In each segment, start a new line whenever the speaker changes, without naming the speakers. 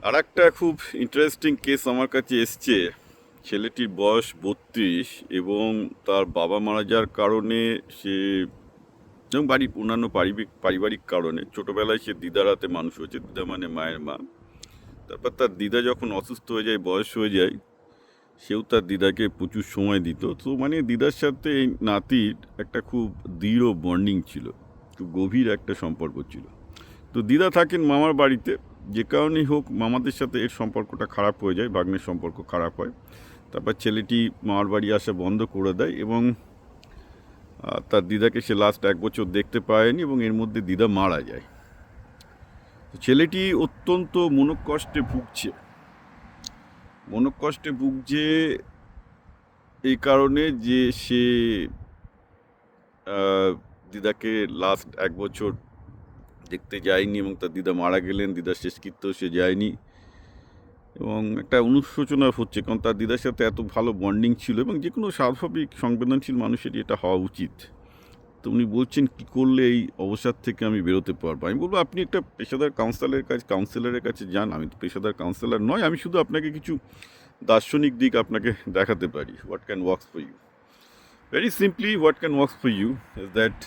আর একটা খুব interesting case আমার কাছে এসছে। ছেলেটির বয়স 32 এবং তার বাবা মারা যাওয়ার কারণে সে এবং বাড়ির অন্যান্য পারিবারিক কারণে ছোটোবেলায় সে দিদার হাতে মানুষ হয়েছে। দিদা মানে মায়ের মা। তারপর তার দিদা যখন অসুস্থ হয়ে যায়, বয়স হয়ে যায়, সেও তার দিদাকে প্রচুর সময় দিত। তো মানে দিদার সাথে এই নাতির একটা খুব দৃঢ় বন্ডিং ছিল, খুব গভীর একটা সম্পর্ক ছিল। তো দিদা থাকেন মামার বাড়িতে, যে কারণেই হোক মামাদের সাথে এর সম্পর্কটা খারাপ হয়ে যায়, ভাগ্নের সম্পর্ক খারাপ হয়। তারপর ছেলেটি মামার বাড়ি আসা বন্ধ করে দেয় এবং তার দিদাকে সে লাস্ট 1 বছর দেখতে পায়নি এবং এর মধ্যে দিদা মারা যায়। ছেলেটি অত্যন্ত মনোকষ্টে ভুগছে এই কারণে যে সে দিদাকে লাস্ট 1 বছর দেখতে যায়নি এবং তার দিদা মারা গেলেন, দিদার শেষকৃত্য সে যায়নি এবং একটা অনুশোচনা হচ্ছে, কারণ তার দিদার সাথে এত ভালো বন্ডিং ছিল এবং যে কোনো স্বাভাবিক সংবেদনশীল মানুষেরই এটা হওয়া উচিত। তো উনি বলছেন কী করলে এই অবসাদ থেকে আমি বেরোতে পারবো। আমি বলবো আপনি একটা পেশাদার কাউন্সিলরের কাছে যান। আমি তো পেশাদার কাউন্সিলর নয়, আমি শুধু আপনাকে কিছু দার্শনিক দিক আপনাকে দেখাতে পারি। What can works for you, very simply what can works for you is that,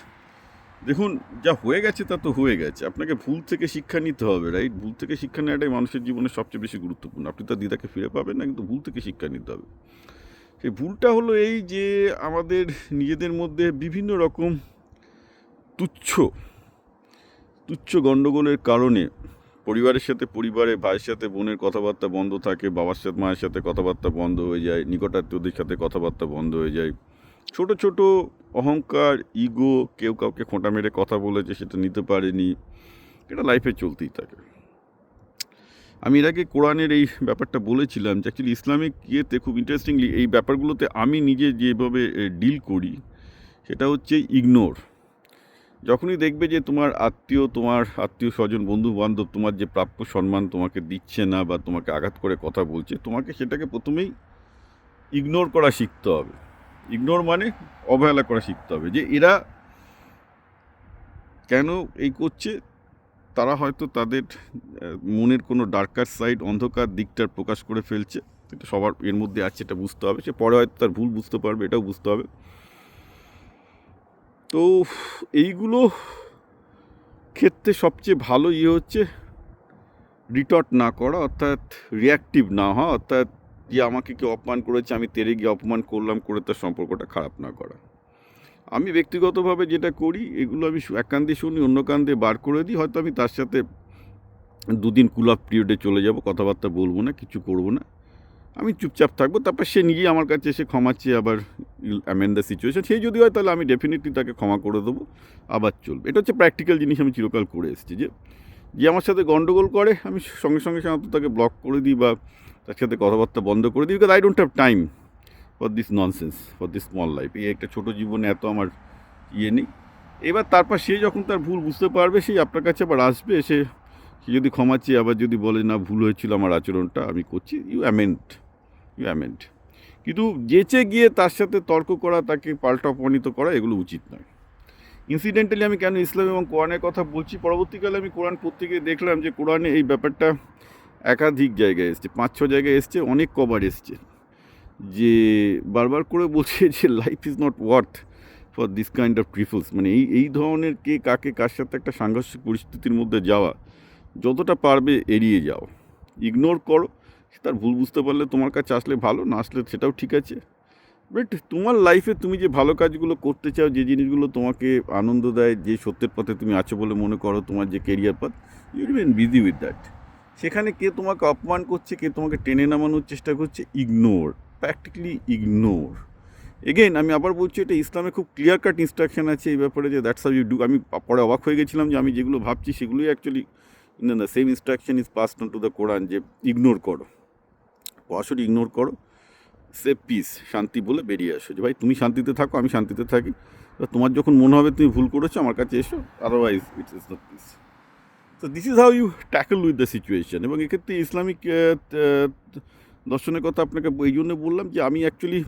দেখুন যা হয়ে গেছে তা তো হয়ে গেছে, আপনাকে ভুল থেকে শিক্ষা নিতে হবে, রাইট? ভুল থেকে শিক্ষা নেওয়াটাই মানুষের জীবনে সবচেয়ে বেশি গুরুত্বপূর্ণ। আপনি তার দিদাকে ফিরে পাবেন না, কিন্তু ভুল থেকে শিক্ষা নিতে হবে। সেই ভুলটা হলো এই যে আমাদের নিজেদের মধ্যে বিভিন্ন রকম তুচ্ছ তুচ্ছ গণ্ডগোলের কারণে পরিবারের সাথে ভাইয়ের সাথে বোনের কথাবার্তা বন্ধ থাকে, বাবার সাথে মায়ের সাথে কথাবার্তা বন্ধ হয়ে যায়, নিকটাত্মীয়দের সাথে কথাবার্তা বন্ধ হয়ে যায়। ছোট ছোট অহংকার, ইগো, কেউ কাউকে খোঁটা মেরে কথা বলেছে সেটা নিতে পারেনি, এটা লাইফে চলতেই থাকে। আমি এর আগে কোরআনের এই ব্যাপারটা বলেছিলাম যে অ্যাকচুয়ালি ইসলামিক ইয়েতে খুব ইন্টারেস্টিংলি এই ব্যাপারগুলোতে আমি নিজে যেভাবে ডিল করি সেটা হচ্ছে ইগনোর। যখনই দেখবে যে তোমার আত্মীয় স্বজন, বন্ধু বান্ধব তোমার যে প্রাপ্য সম্মান তোমাকে দিচ্ছে না বা তোমাকে আঘাত করে কথা বলছে, তোমাকে সেটাকে প্রথমেই ইগনোর করা শিখতে হবে। ইগনোর মানে অবহেলা করা শিখতে হবে, যে এরা কেন এই করছে। তারা হয়তো তাদের মনের কোনো ডার্কার সাইড, অন্ধকার দিকটার প্রকাশ করে ফেলছে, এটা সবার এর মধ্যে আছে, এটা বুঝতে হবে। সে পরে হয়তো তার ভুল বুঝতে পারবে, এটাও বুঝতে হবে। তো এইগুলো ক্ষেত্রে সবচেয়ে ভালো হচ্ছে রিটর্ট না করা, অর্থাৎ রিয়াক্টিভ না হওয়া, অর্থাৎ যে আমাকে কেউ অপমান করেছে আমি তেড়ে গিয়ে অপমান করলাম করে তার সম্পর্কটা খারাপ না করা। আমি ব্যক্তিগতভাবে যেটা করি, এগুলো আমি এক কান দিয়ে শুনি, অন্য কান দিয়ে বার করে দিই। হয়তো আমি তার সাথে 2 দিন কুল অফ পিরিয়ডে চলে যাব, কথাবার্তা বলবো না, কিছু করবো না, আমি চুপচাপ থাকবো। তারপর সে নিজেই আমার কাছে এসে ক্ষমা চেয়ে আবার অ্যামেন্ড দ্য সিচুয়েশন, সেই যদি হয় তাহলে আমি ডেফিনেটলি তাকে ক্ষমা করে দেবো, আবার চলবে। এটা হচ্ছে প্র্যাকটিক্যাল জিনিস, আমি চিরকাল করে এসেছি। যে আমার সাথে গন্ডগোল করে আমি সঙ্গে সঙ্গে সাধারণত তাকে ব্লক করে দিই বা তার সাথে কথাবার্তা বন্ধ করে দিই, because I don't have time for this nonsense, for this small life. এই একটা ছোটো জীবনে এত আমার নেই। এবার তারপর সে যখন তার ভুল বুঝতে পারবে, সেই আপনার কাছে আবার আসবে, সে যদি ক্ষমা চেয়ে আবার যদি বলে না ভুল হয়েছিল আমার আচরণটা আমি করছি, ইউ অ্যামেন্ড। কিন্তু যেচে গিয়ে তার সাথে তর্ক করা, তাকে পাল্টা অপমানিত করা, এগুলো উচিত নয়। ইনসিডেন্টালি আমি কেন ইসলাম এবং কোরআনের কথা বলছি, পরবর্তীকালে আমি কোরআন পত্রিকায় দেখলাম যে কোরআনে এই ব্যাপারটা একাধিক জায়গায় এসছে, 5-6 জায়গায় এসছে, অনেক কবার এসছে, যে বারবার করে বলছে যে life is not worth for this kind of trifles. মানে এই ধরনের কে কাকে কার সাথে একটা সাংঘর্ষিক পরিস্থিতির মধ্যে যাওয়া, যতটা পারবে এড়িয়ে যাও, ইগনোর করো। তার ভুল বুঝতে পারলে তোমার কাছে আসলে ভালো, না আসলে সেটাও ঠিক আছে। বাট তোমার লাইফে তুমি যে ভালো কাজগুলো করতে চাও, যে জিনিসগুলো তোমাকে আনন্দ দেয়, যে সত্যের পথে তুমি আছো বলে মনে করো, তোমার যে career path, you remain busy with that. সেখানে কে তোমাকে অপমান করছে, কে তোমাকে টেনে নামানোর চেষ্টা করছে, ইগনোর, প্র্যাকটিক্যালি ইগনোর। এগেইন আমি আবার বলছি, এটা ইসলামে খুব ক্লিয়ার কাট ইনস্ট্রাকশন আছে এই ব্যাপারে, যে দ্যাটস হাউ ইউ ডু। আমি পরে অবাক হয়ে গেছিলাম যে আমি যেগুলো ভাবছি সেগুলোই actually the same instruction is passed on to the Quran, যে ইগনোর করো, পড়াশোনা ইগনোর করো, সেভ পিস, শান্তি বলে বেরিয়ে আসো, যে ভাই তুমি শান্তিতে থাকো, আমি শান্তিতে থাকি। তোমার যখন মনে হবে তুমি ভুল করেছো, আমার কাছে এসো, otherwise it's is not peace. তো this is how you tackle with the situation. এবং এক্ষেত্রে ইসলামিক দর্শনের কথা আপনাকে এই জন্য বললাম যে আমি অ্যাকচুয়ালি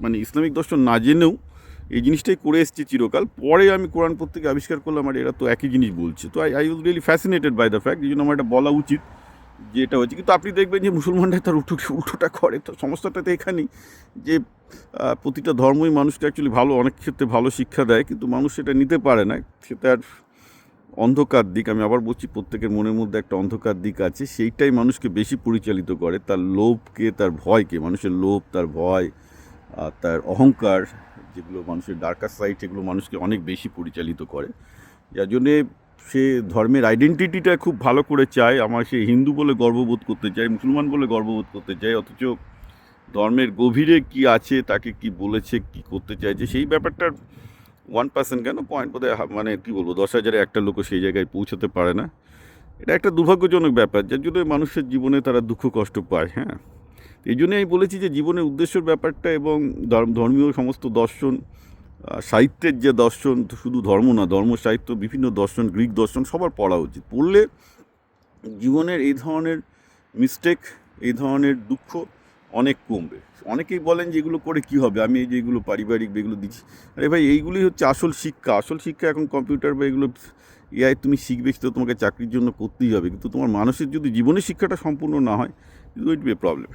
মানে ইসলামিক দর্শন না জেনেও এই জিনিসটাই করে এসেছি চিরকাল। পরে আমি কোরআন পত্রিকা আবিষ্কার করলাম আর এরা তো একই জিনিস বলছে। তো I was really fascinated by the fact, এই জন্য আমার এটা বলা উচিত যেটা হচ্ছে, কিন্তু আপনি দেখবেন যে মুসলমানরা তার উল্টোটা করে। তো সমস্যাটা তো এখানেই যে প্রতিটা ধর্মই মানুষকে অ্যাকচুয়ালি ভালো, অনেক ক্ষেত্রে ভালো শিক্ষা দেয়, কিন্তু মানুষ সেটা নিতে পারে না। সে তার অন্ধকার দিক, আমি আবার বলছি, প্রত্যেকের মনের মধ্যে একটা অন্ধকার দিক আছে, সেইটাই মানুষকে বেশি পরিচালিত করে। তার লোভকে, তার ভয়কে, মানুষের লোভ, তার ভয়, তার অহংকার, যেগুলো মানুষের ডার্কার সাইড, সেগুলো মানুষকে অনেক বেশি পরিচালিত করে। যার জন্যে সে ধর্মের আইডেন্টিটিটা খুব ভালো করে চায়। আমার সে হিন্দু বলে গর্ববোধ করতে চায়, মুসলমান বলে গর্ববোধ করতে চায়, অথচ ধর্মের গভীরে কি আছে, তাকে কি বলেছে, কি করতে চাইছে, সেই ব্যাপারটার 1% কেন, পয়েন্ট বোধহয় মানে কী বলবো, 10,000-এ একটা লোকও সেই জায়গায় পৌঁছাতে পারে না। এটা একটা দুর্ভাগ্যজনক ব্যাপার, যার জন্য মানুষের জীবনে তারা দুঃখ কষ্ট পায়। হ্যাঁ, এই জন্যই আমি বলেছি যে জীবনের উদ্দেশ্যের ব্যাপারটা এবং ধর্মীয় সমস্ত দর্শন, সাহিত্যের যে দর্শন, শুধু ধর্ম না, ধর্ম সাহিত্য, বিভিন্ন দর্শন, গ্রিক দর্শন, সবার পড়া উচিত। পড়লে জীবনের এই ধরনের মিস্টেক, এই ধরনের দুঃখ অনেক কমবে। অনেকেই বলেন যে এগুলো করে কী হবে, আমি এই যে এগুলো পারিবারিক এগুলো দিচ্ছি, আরে ভাই, এইগুলি হচ্ছে আসল শিক্ষা। আসল শিক্ষা এখন কম্পিউটার বা এগুলো এআই তুমি শিখবে, তো তোমাকে চাকরির জন্য করতেই হবে, কিন্তু তোমার মানুষের যদি জীবনের শিক্ষাটা সম্পূর্ণ না হয়, it will B A problem.